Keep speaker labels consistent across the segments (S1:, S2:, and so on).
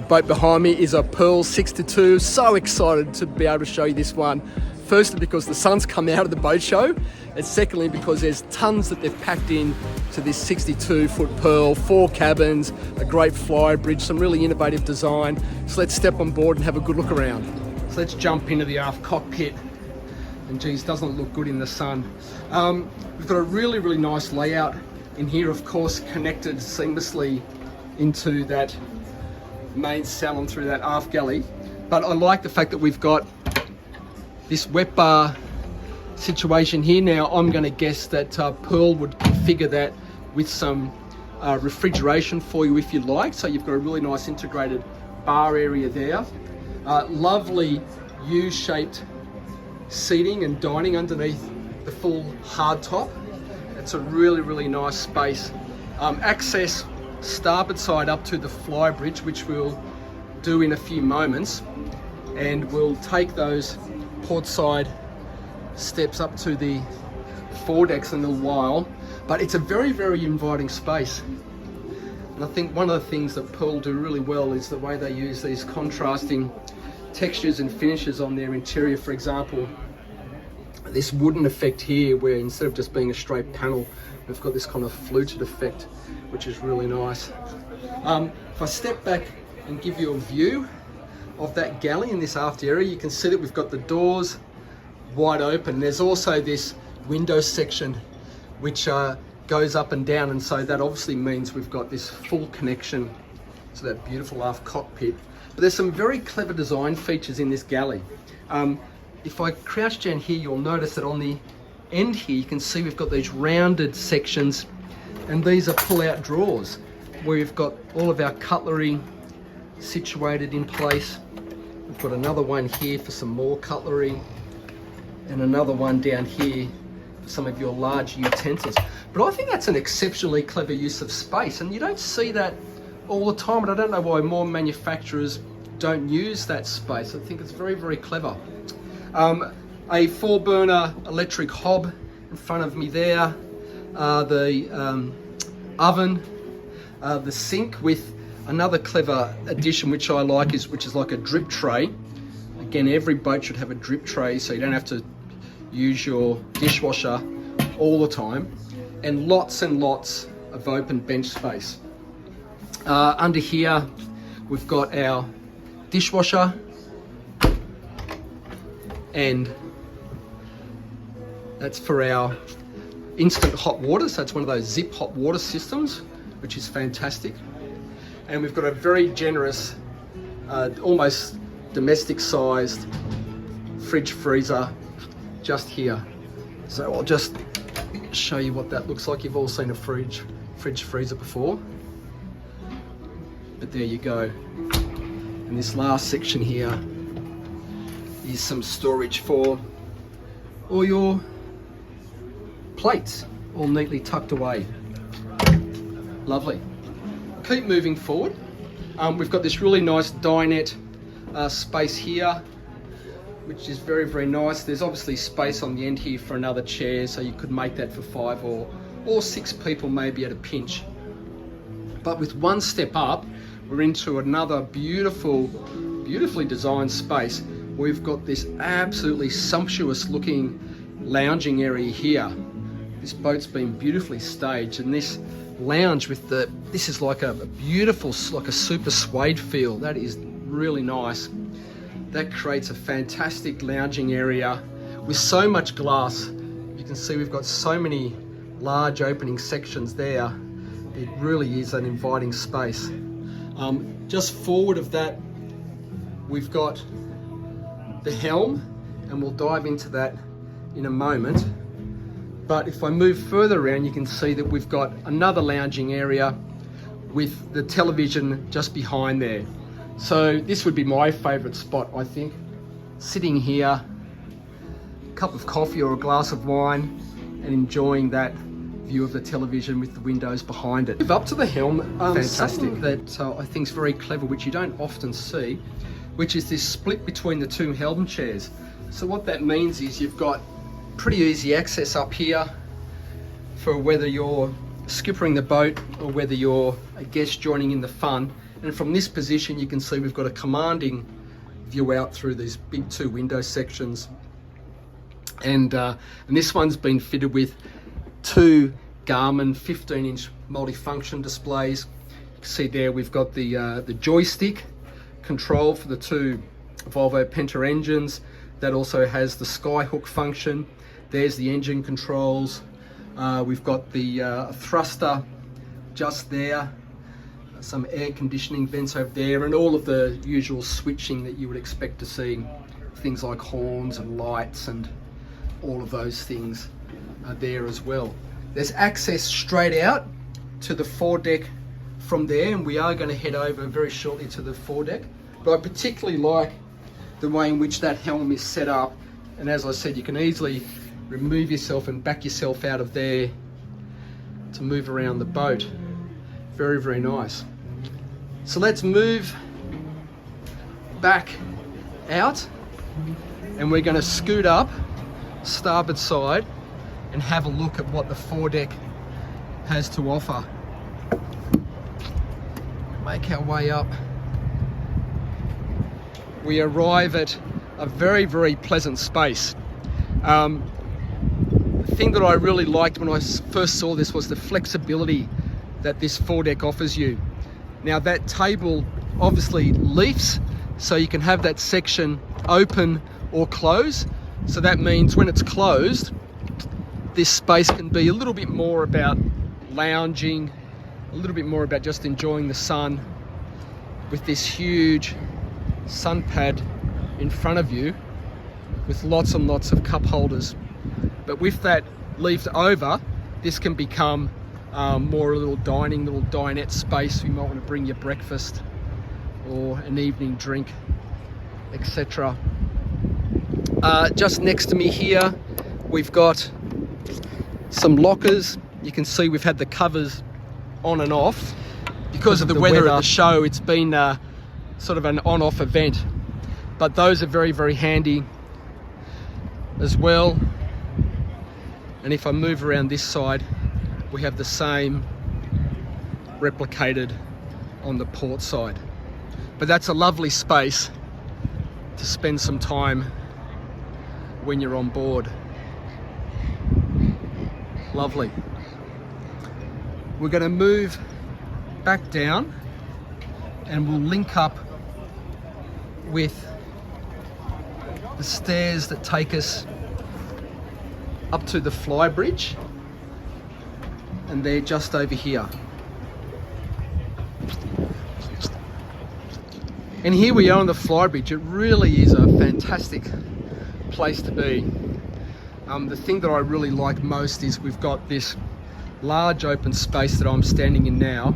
S1: boat behind me is a Pearl 62. So excited to be able to show you this one. Firstly, because the sun's come out of the boat show, and secondly, because there's tons that they've packed in to this 62-foot Pearl, 4 cabins, a great Flybridge, some really innovative design. So let's step on board and have a good look around. So let's jump into the aft cockpit. And geez, doesn't it look good in the sun. We've got a really, really nice layout in here, of course, connected seamlessly into that main salon through that aft galley. But I like the fact that we've got this wet bar situation here. Now I'm going to guess that Pearl would configure that with some refrigeration for you if you like. So you've got a really nice integrated bar area there. Lovely U-shaped seating and dining underneath the full hardtop. It's a really, really nice space. Access starboard side up to the Flybridge, which we'll do in a few moments, and we'll take those port side steps up to the foredecks in a little while. But it's a very, very inviting space, and I think one of the things that Pearl do really well is the way they use these contrasting textures and finishes on their interior. For example, this wooden effect here, where instead of just being a straight panel, we've got this kind of fluted effect, which is really nice. If I step back and give you a view of that galley in this aft area, you can see that we've got the doors wide open. There's also this window section which goes up and down, and so that obviously means we've got this full connection to that beautiful aft cockpit. But there's some very clever design features in this galley. If I crouch down here, you'll notice that on the end here you can see we've got these rounded sections, and these are pull-out drawers where we've got all of our cutlery situated in place. We've got another one here for some more cutlery, and another one down here for some of your large utensils. But I think that's an exceptionally clever use of space, and you don't see that all the time, and I don't know why more manufacturers don't use that space. I think it's very, very clever. A 4-burner electric hob in front of me there, the oven, the sink with another clever addition which I like, which is like a drip tray. Again, every boat should have a drip tray so you don't have to use your dishwasher all the time, and lots of open bench space. Under here we've got our dishwasher, and that's for our instant hot water. So it's one of those zip hot water systems, which is fantastic. And we've got a very generous, almost domestic sized fridge freezer just here. So I'll just show you what that looks like. You've all seen a fridge freezer before, but there you go. And this last section here is some storage for all your plates, all neatly tucked away. Lovely. Keep moving forward. We've got this really nice dinette space here, which is very, very nice. There's obviously space on the end here for another chair, so you could make that for 5 or 6 people maybe at a pinch. But with one step up, we're into another beautifully designed space. We've got this absolutely sumptuous looking lounging area here. This boat's been beautifully staged, and this lounge with this is like a beautiful, like a super suede feel. That is really nice. That creates a fantastic lounging area with so much glass. You can see we've got so many large opening sections there. It really is an inviting space. Just forward of that, we've got the helm, and we'll dive into that in a moment. But if I move further around, you can see that we've got another lounging area with the television just behind there. So this would be my favorite spot, I think. Sitting here, a cup of coffee or a glass of wine, and enjoying that view of the television with the windows behind it. Move up to the helm. Fantastic. That I think is very clever, which you don't often see, which is this split between the 2 helm chairs. So what that means is you've got pretty easy access up here for whether you're skippering the boat or whether you're a guest joining in the fun. And from this position, you can see we've got a commanding view out through these big 2 window sections. And this one's been fitted with 2 Garmin 15-inch multifunction displays. You can see there we've got the joystick control for the 2 Volvo Penta engines. That also has the skyhook function. There's the engine controls. We've got the thruster just there, some air conditioning vents over there, and all of the usual switching that you would expect to see. Things like horns and lights and all of those things are there as well. There's access straight out to the foredeck from there, and we are going to head over very shortly to the foredeck. But I particularly like the way in which that helm is set up, and as I said, you can easily remove yourself and back yourself out of there to move around the boat. Very, very nice. So let's move back out, and we're going to scoot up starboard side and have a look at what the foredeck has to offer. Make our way up. We arrive at a very, very pleasant space. The thing that I really liked when I first saw this was the flexibility that this foredeck offers you. Now that table obviously leafs, so you can have that section open or close. So that means when it's closed, this space can be a little bit more about lounging, a little bit more about just enjoying the sun with this huge sun pad in front of you with lots and lots of cup holders. But with that leafed over, this can become more a little dinette space. You might want to bring your breakfast or an evening drink, etc. Just next to me here, we've got some lockers. You can see we've had the covers on and off. Because of the weather at the show, it's been sort of an on-off event. But those are very, very handy as well. And if I move around this side, we have the same replicated on the port side. But that's a lovely space to spend some time when you're on board. Lovely. We're going to move back down and we'll link up with the stairs that take us up to the Flybridge, and they're just over here. And here we are on the Flybridge. It really is a fantastic place to be. The thing that I really like most is we've got this large open space that I'm standing in now,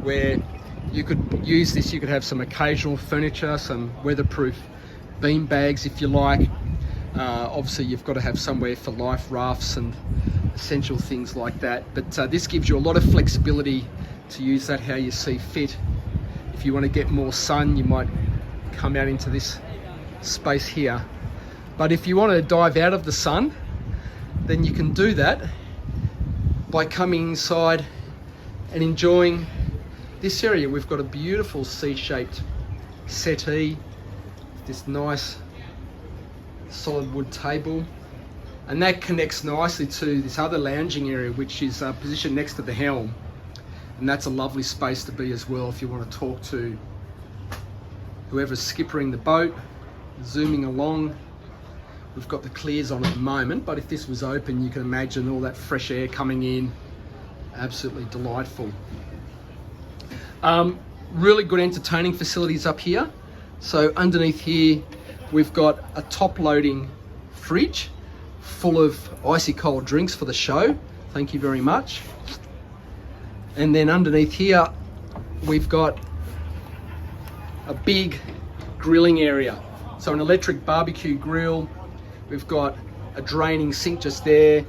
S1: where you could use this. You could have some occasional furniture, some weatherproof bean bags if you like. Obviously you've got to have somewhere for life rafts and essential things like that, but this gives you a lot of flexibility to use that how you see fit. If you want to get more sun, you might come out into this space here. But if you want to dive out of the sun, then you can do that by coming inside and enjoying this area. We've got a beautiful C-shaped settee, this nice solid wood table, and that connects nicely to this other lounging area, which is positioned next to the helm. And that's a lovely space to be as well if you want to talk to whoever's skippering the boat, zooming along. We've got the clears on at the moment, but if this was open, you can imagine all that fresh air coming in. Absolutely delightful. Really good entertaining facilities up here. So underneath here, we've got a top-loading fridge full of icy cold drinks for the show. Thank you very much. And then underneath here, we've got a big grilling area. So an electric barbecue grill. We've got a draining sink just there.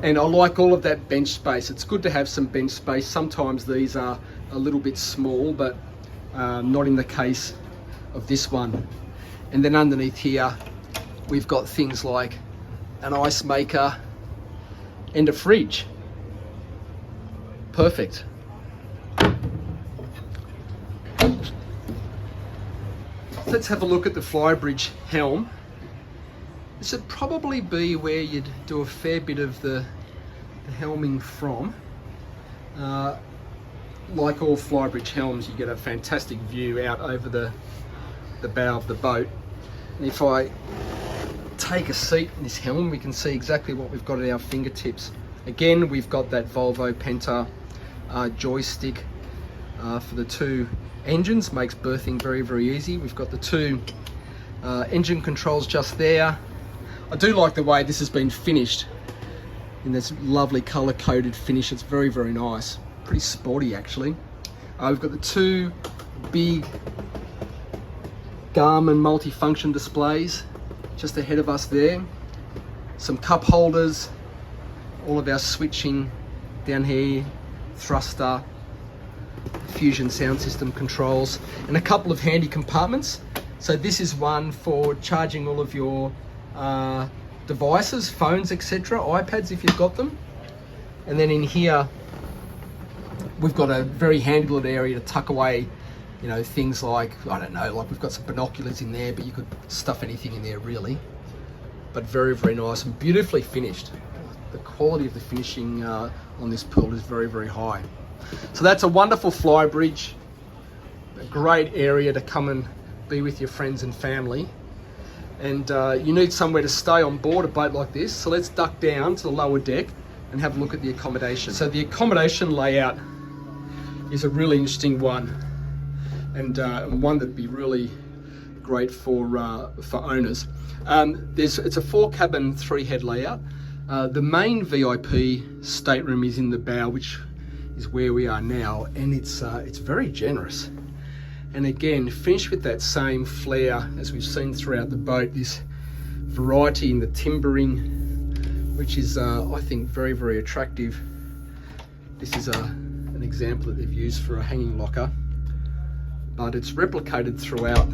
S1: And I like all of that bench space. It's good to have some bench space. Sometimes these are a little bit small, but not in the case of this one. And then underneath here, we've got things like an ice maker and a fridge. Perfect. Let's have a look at the Flybridge helm. This would probably be where you'd do a fair bit of the helming from. Like all Flybridge helms, you get a fantastic view out over the bow of the boat. And if I take a seat in this helm, we can see exactly what we've got at our fingertips. Again, we've got that Volvo Penta joystick for the two engines, makes berthing very, very easy. We've got the two engine controls just there. I do like the way this has been finished in this lovely color-coded finish. It's very, very nice. Pretty sporty, actually. We've got the two big Garmin multi-function displays just ahead of us there. Some cup holders, all of our switching down here, thruster, fusion sound system controls, and a couple of handy compartments. So this is one for charging all of your devices, phones, etc., iPads if you've got them. And then in here we've got a very handy little area to tuck away, you know, things like, I don't know, like we've got some binoculars in there, but you could stuff anything in there really. But very, very nice and beautifully finished. The quality of the finishing on this Pearl is very, very high. So that's a wonderful Flybridge, a great area to come and be with your friends and family. And you need somewhere to stay on board a boat like this, so let's duck down to the lower deck and have a look at the accommodation. So the accommodation layout is a really interesting one, and one that'd be really great for owners. It's a 4-cabin, 3-head layout. The main VIP stateroom is in the bow, which is where we are now, and it's very generous. And again, finished with that same flair as we've seen throughout the boat, this variety in the timbering, which is I think very, very attractive. This is an example that they've used for a hanging locker, but it's replicated throughout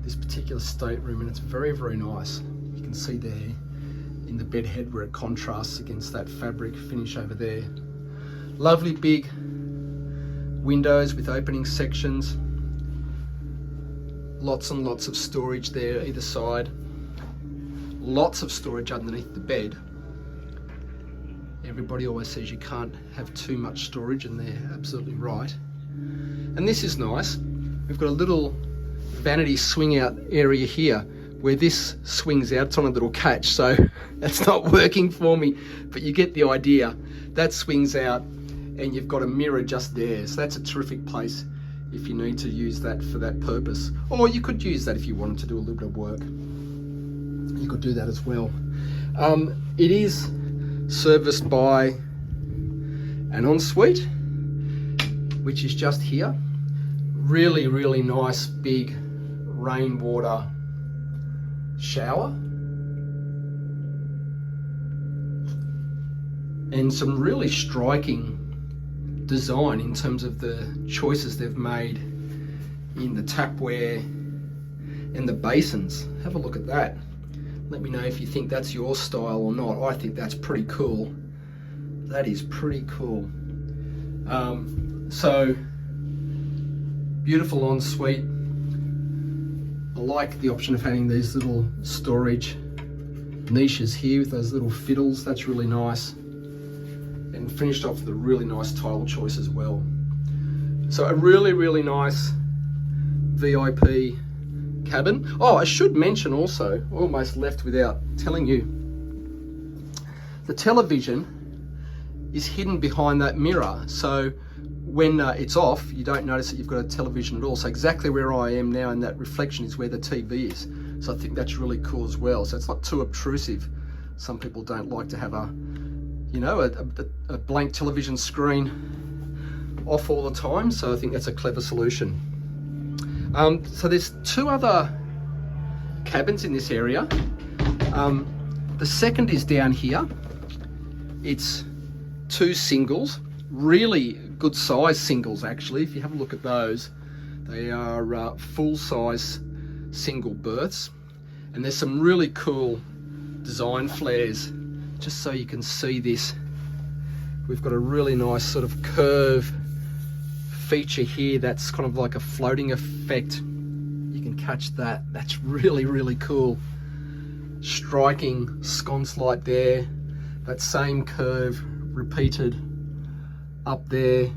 S1: this particular stateroom, and it's very, very nice. You can see there in the bed head where it contrasts against that fabric finish over there. Lovely big windows with opening sections, lots and lots of storage there either side, lots of storage underneath the bed. Everybody always says you can't have too much storage, and they're absolutely right. And this is nice. We've got a little vanity swing out area here where this swings out. It's on a little catch, so that's not working for me, but you get the idea. That swings out and you've got a mirror just there, so that's a terrific place if you need to use that for that purpose. Or you could use that if you wanted to do a little bit of work. You could do that as well. It is serviced by an ensuite, which is just here. Really, really nice big rainwater shower. And some really striking design in terms of the choices they've made in the tapware and the basins. Have a look at that. Let me know if you think that's your style or not. I think that's pretty cool. That is pretty cool. So beautiful ensuite. I like the option of having these little storage niches here with those little fiddles. That's really nice. And finished off with a really nice tile choice as well. So a really, really nice VIP cabin. Oh, I should mention also, almost left without telling you, the television is hidden behind that mirror. So when it's off, you don't notice that you've got a television at all. So exactly where I am now in that reflection is where the TV is. So I think that's really cool as well. So it's not too obtrusive. Some people don't like to have a blank television screen off all the time, so I think that's a clever solution. So there's two other cabins in this area. The second is down here. It's two singles, really good size singles actually. If you have a look at those, they are full size single berths, and there's some really cool design flares. Just so you can see this, we've got a really nice sort of curve feature here that's kind of like a floating effect you can catch that. That's really, really cool. Striking sconce light there. That same curve repeated up there.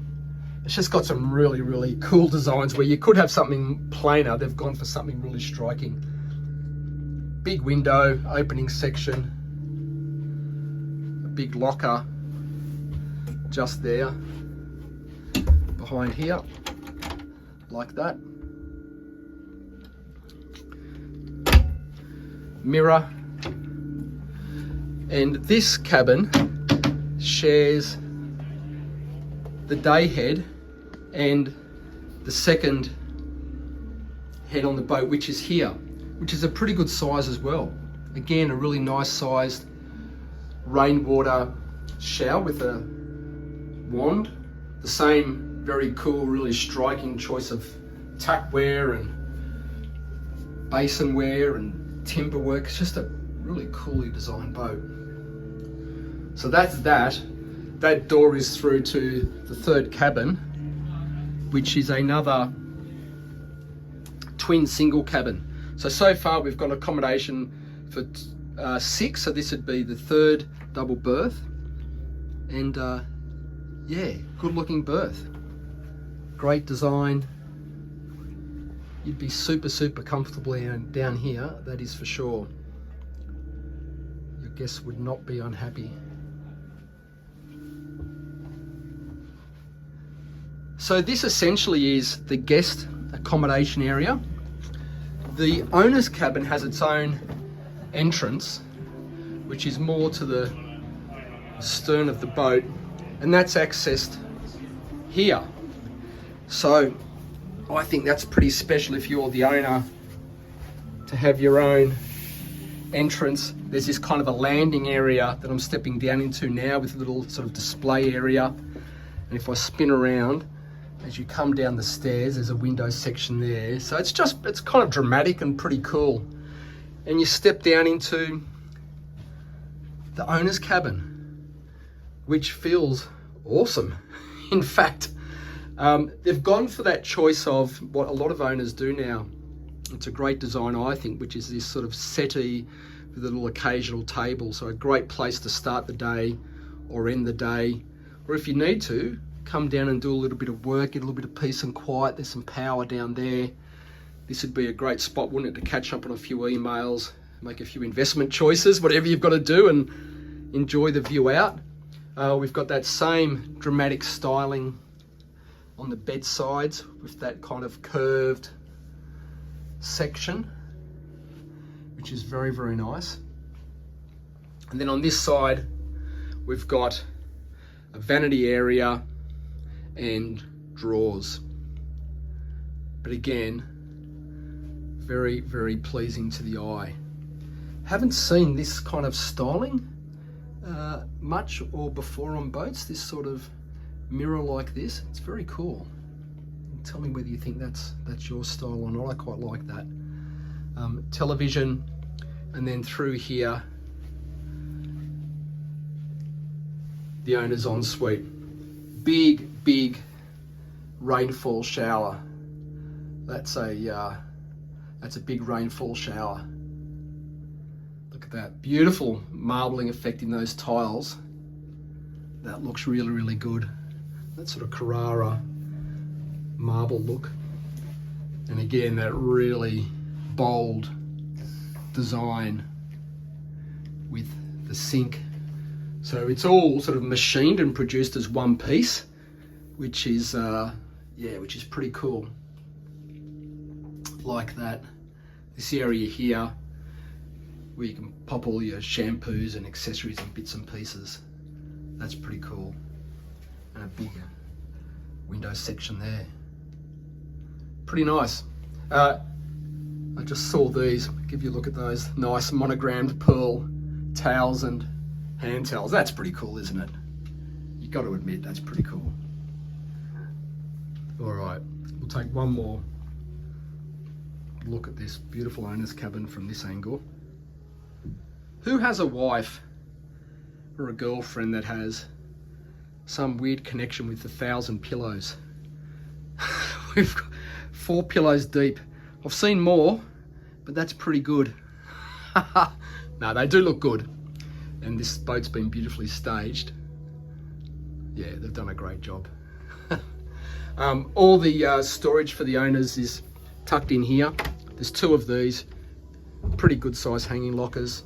S1: It's just got some really, really cool designs where you could have something plainer. They've gone for something really striking. Big window, opening section. A big locker just there. Behind here, like that. Mirror. And this cabin shares the day head and the second head on the boat, which is here, which is a pretty good size as well. Again, a really nice sized rainwater shower with a wand. The same very cool, really striking choice of tapware and basinware and timber work. It's just a really coolly designed boat. So that's that. That door is through to the third cabin, which is another twin single cabin. So far we've got accommodation for 6, so this would be the third double berth. And yeah, good looking berth. Great design. You'd be super, super comfortable down here, that is for sure. Your guests would not be unhappy. So this essentially is the guest accommodation area. The owner's cabin has its own entrance, which is more to the stern of the boat, and that's accessed here. So I think that's pretty special if you're the owner to have your own entrance. There's this kind of a landing area that I'm stepping down into now with a little sort of display area. And if I spin around, as you come down the stairs, there's a window section there. So it's kind of dramatic and pretty cool. And you step down into the owner's cabin, which feels awesome. In fact, they've gone for that choice of what a lot of owners do now. It's a great design, I think, which is this sort of settee with a little occasional table. So a great place to start the day or end the day. Or if you need to, come down and do a little bit of work, get a little bit of peace and quiet. There's some power down there. This would be a great spot, wouldn't it, to catch up on a few emails, make a few investment choices, whatever you've got to do, and enjoy the view out. We've got that same dramatic styling on the bed sides with that kind of curved section, which is very, very nice. And then on this side, we've got a vanity area and drawers. But again, very, very pleasing to the eye. Haven't seen this kind of styling much or before on boats, this sort of mirror like this. It's very cool. Tell me whether you think that's your style or not. I quite like that. Television, and then through here, the owner's ensuite. Big rainfall shower. That's a big rainfall shower. Look at that beautiful marbling effect in those tiles. That looks really, really good. That sort of Carrara marble look. And again, that really bold design with the sink. So it's all sort of machined and produced as one piece, which is which is pretty cool. Like that. This area here, where you can pop all your shampoos and accessories and bits and pieces. That's pretty cool. And a big window section there. Pretty nice. I just saw these. Give you a look at those nice monogrammed pearl towels and hand towels. That's pretty cool, isn't it? You've got to admit, that's pretty cool. All right, we'll take one more look at this beautiful owner's cabin from this angle. Who has a wife or a girlfriend that has some weird connection with 1,000 pillows? We've got 4 pillows deep, I've seen more, but that's pretty good. No, they do look good. And this boat's been beautifully staged. Yeah, they've done a great job. All the storage for the owners is tucked in here. There's 2 of these, pretty good size hanging lockers.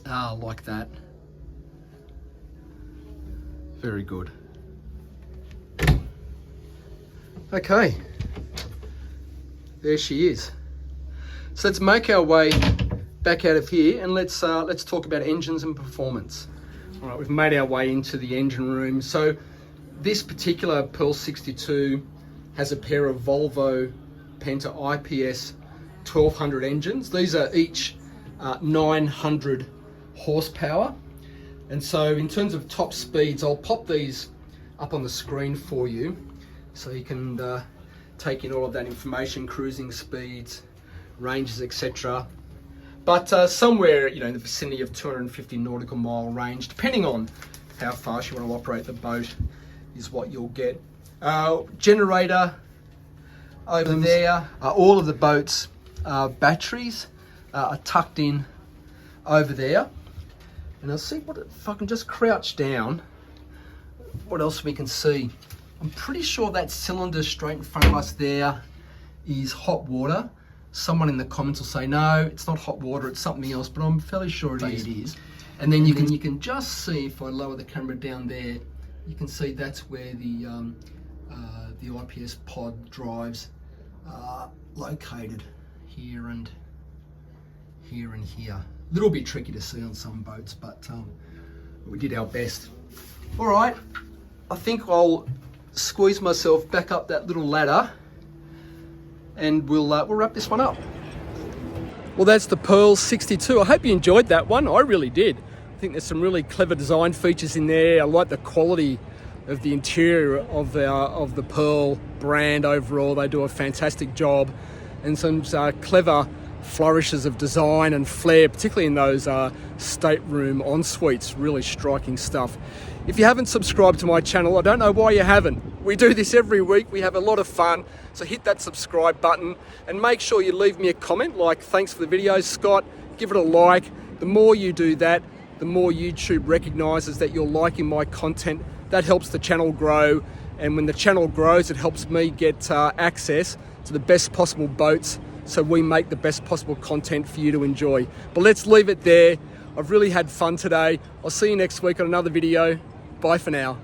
S1: Like that. Very good. Okay, there she is. So let's make our way back out of here and let's talk about engines and performance. All right, we've made our way into the engine room. So this particular Pearl 62 has a pair of Volvo Penta IPS 1200 engines. These are each 900 horsepower. And so in terms of top speeds, I'll pop these up on the screen for you so you can take in all of that information, cruising speeds, ranges, etc. But somewhere, you know, in the vicinity of 250 nautical mile range, depending on how fast you want to operate the boat, is what you'll get. Generator over there. All of the boat's batteries are tucked in over there. And I'll see if I can just crouch down, what else we can see. I'm pretty sure that cylinder straight in front of us there is hot water. Someone in the comments will say, no, it's not hot water, it's something else, but I'm fairly sure it is. And then you can just see, if I lower the camera down there, you can see that's where the IPS pod drives are located, here and here and here. A little bit tricky to see on some boats, but we did our best. All right, I think I'll squeeze myself back up that little ladder and we'll wrap this one up. Well, that's the Pearl 62. I hope you enjoyed that one. I really did. I think there's some really clever design features in there. I like the quality of the interior of the Pearl brand overall. They do a fantastic job, and some clever flourishes of design and flair, particularly in those stateroom en-suites. Really striking stuff. If you haven't subscribed to my channel, I don't know why you haven't. We do this every week. We have a lot of fun. So hit that subscribe button and make sure you leave me a comment like, thanks for the video, Scott. Give it a like. The more you do that, the more YouTube recognizes that you're liking my content. That helps the channel grow. And when the channel grows, it helps me get access to the best possible boats, so we make the best possible content for you to enjoy. But let's leave it there. I've really had fun today. I'll see you next week on another video. Bye for now.